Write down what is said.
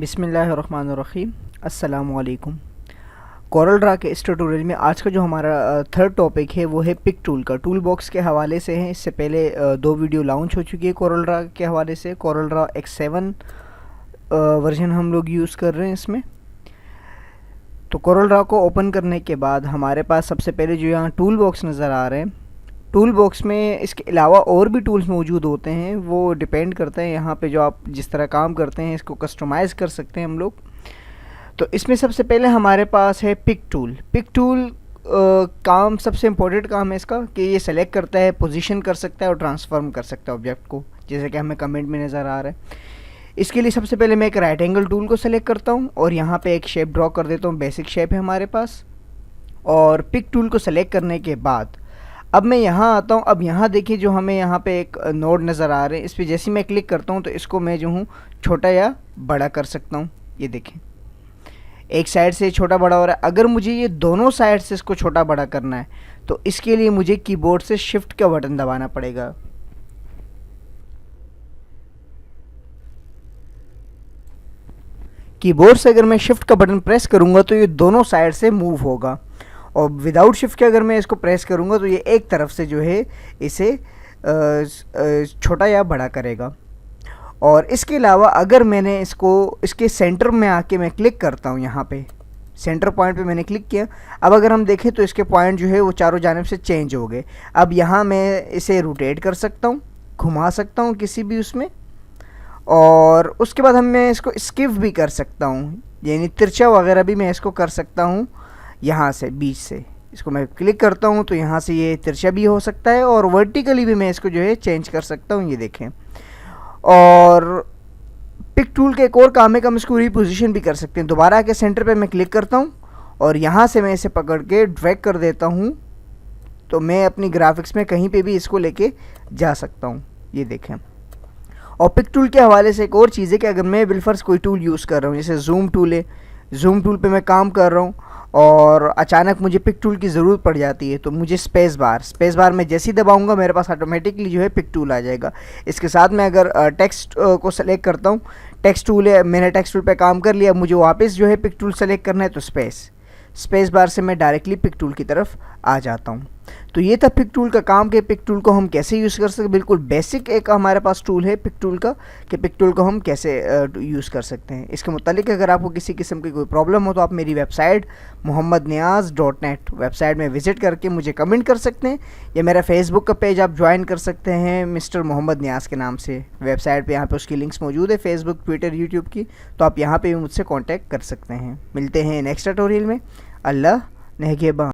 बिस्मिल्लाहिर्रहमानिर्रहीम, अस्सलामुअलैकुम। Corel Draw के इस ट्यूटोरियल में आज का जो हमारा थर्ड टॉपिक है वो है पिक टूल का। टूल बॉक्स के हवाले से है। इससे पहले दो वीडियो लॉन्च हो चुकी है कोरल ड्रा के हवाले से। कोरल ड्रा X7 वर्जन हम लोग यूज़ कर रहे हैं इसमें। तो कोरल ड्रा को ओपन करने के बाद हमारे पास सबसे पहले जो यहाँ टूल बॉक्स नज़र आ रहे हैं, टूल बॉक्स में इसके अलावा और भी टूल्स मौजूद होते हैं, वो डिपेंड करते हैं यहाँ पे जो आप जिस तरह काम करते हैं इसको कस्टमाइज़ कर सकते हैं हम लोग। तो इसमें सबसे पहले हमारे पास है पिक टूल। पिक टूल काम सबसे इम्पोर्टेंट काम है इसका कि ये सेलेक्ट करता है, पोजीशन कर सकता है और ट्रांसफॉर्म कर सकता है ऑब्जेक्ट को, जैसे कि हमें कमेंट में नज़र आ रहा है। इसके लिए सबसे पहले मैं एक राइट एंगल टूल को सेलेक्ट करता हूँ और यहाँ पे एक शेप ड्रॉ कर देता हूँ। बेसिक शेप है हमारे पास। और पिक टूल को सेलेक्ट करने के बाद अब मैं यहाँ आता हूँ। अब यहाँ देखिए जो हमें यहाँ पे एक नोड नज़र आ रहे हैं, इस पर जैसे मैं क्लिक करता हूँ तो इसको मैं जो हूँ छोटा या बड़ा कर सकता हूँ। ये देखें एक साइड से छोटा बड़ा हो रहा है। अगर मुझे ये दोनों साइड से इसको छोटा बड़ा करना है तो इसके लिए मुझे कीबोर्ड से शिफ्ट का बटन दबाना पड़ेगा। कीबोर्ड से अगर मैं शिफ्ट का बटन प्रेस करूँगा तो ये दोनों साइड से मूव होगा, और विदाउट शिफ्ट के अगर मैं इसको प्रेस करूँगा तो ये एक तरफ से जो है इसे छोटा या बड़ा करेगा। और इसके अलावा अगर मैंने इसको इसके सेंटर में आके मैं क्लिक करता हूँ, यहाँ पे सेंटर पॉइंट पे मैंने क्लिक किया। अब अगर हम देखें तो इसके पॉइंट जो है वो चारों जानिब से चेंज हो गए। अब यहाँ मैं इसे रोटेट कर सकता हूँ, घुमा सकता हूँ किसी भी उसमें, और उसके बाद मैं इसको स्किप भी कर सकता हूँ, यानी तिरछा वगैरह भी मैं इसको कर सकता हूँ। यहाँ से बीच से इसको मैं क्लिक करता हूँ तो यहाँ से ये तिरछा भी हो सकता है, और वर्टिकली भी मैं इसको जो है चेंज कर सकता हूँ। ये देखें। और पिक टूल का एक और काम है कि हम इसको रिपोजिशन भी कर सकते हैं। दोबारा आके सेंटर पे मैं क्लिक करता हूँ और यहाँ से मैं इसे पकड़ के ड्रैग कर देता हूँ, तो मैं अपनी ग्राफिक्स में कहीं पे भी इसको लेके जा सकता हूँ। ये देखें। और पिक टूल के हवाले से एक और चीज़ है कि अगर मैं बिलफर्स कोई टूल यूज़ कर रहा हूँ, जैसे जूम टूल है, जूम टूल पे मैं काम कर रहा हूँ और अचानक मुझे पिक टूल की ज़रूरत पड़ जाती है, तो मुझे स्पेस बार में जैसे ही दबाऊंगा मेरे पास ऑटोमेटिकली जो है पिक टूल आ जाएगा। इसके साथ मैं अगर टेक्स्ट को सेलेक्ट करता हूँ, टेक्स्ट टूल है, मैंने टेक्स्ट टूल पे काम कर लिया, मुझे वापस जो है पिक टूल सेलेक्ट करना है तो स्पेस बार से मैं डायरेक्टली पिक टूल की तरफ आ जाता हूँ। तो ये था पिक टूल का काम कि पिक टूल को हम कैसे यूज़ कर सकते हैं। बिल्कुल बेसिक एक हमारे पास टूल है पिक टूल का कि पिक टूल को हम कैसे यूज़ कर सकते हैं। इसके मुतालिक अगर आपको किसी किस्म की कोई प्रॉब्लम हो तो आप मेरी वेबसाइट mohammadniaz.net वेबसाइट में विज़िट करके मुझे कमेंट कर सकते हैं, या मेरा फेसबुक का पेज आप ज्वाइन कर सकते हैं मिस्टर मोहम्मद नियाज़ के नाम से। वेबसाइट पे यहाँ पे उसकी लिंक्स मौजूद है, फेसबुक, ट्विटर, यूट्यूब की, तो आप यहाँ पे भी मुझसे कॉन्टैक्ट कर सकते हैं। मिलते हैं नेक्स्ट ट्यूटोरियल में। अल्लाह नेगेबान।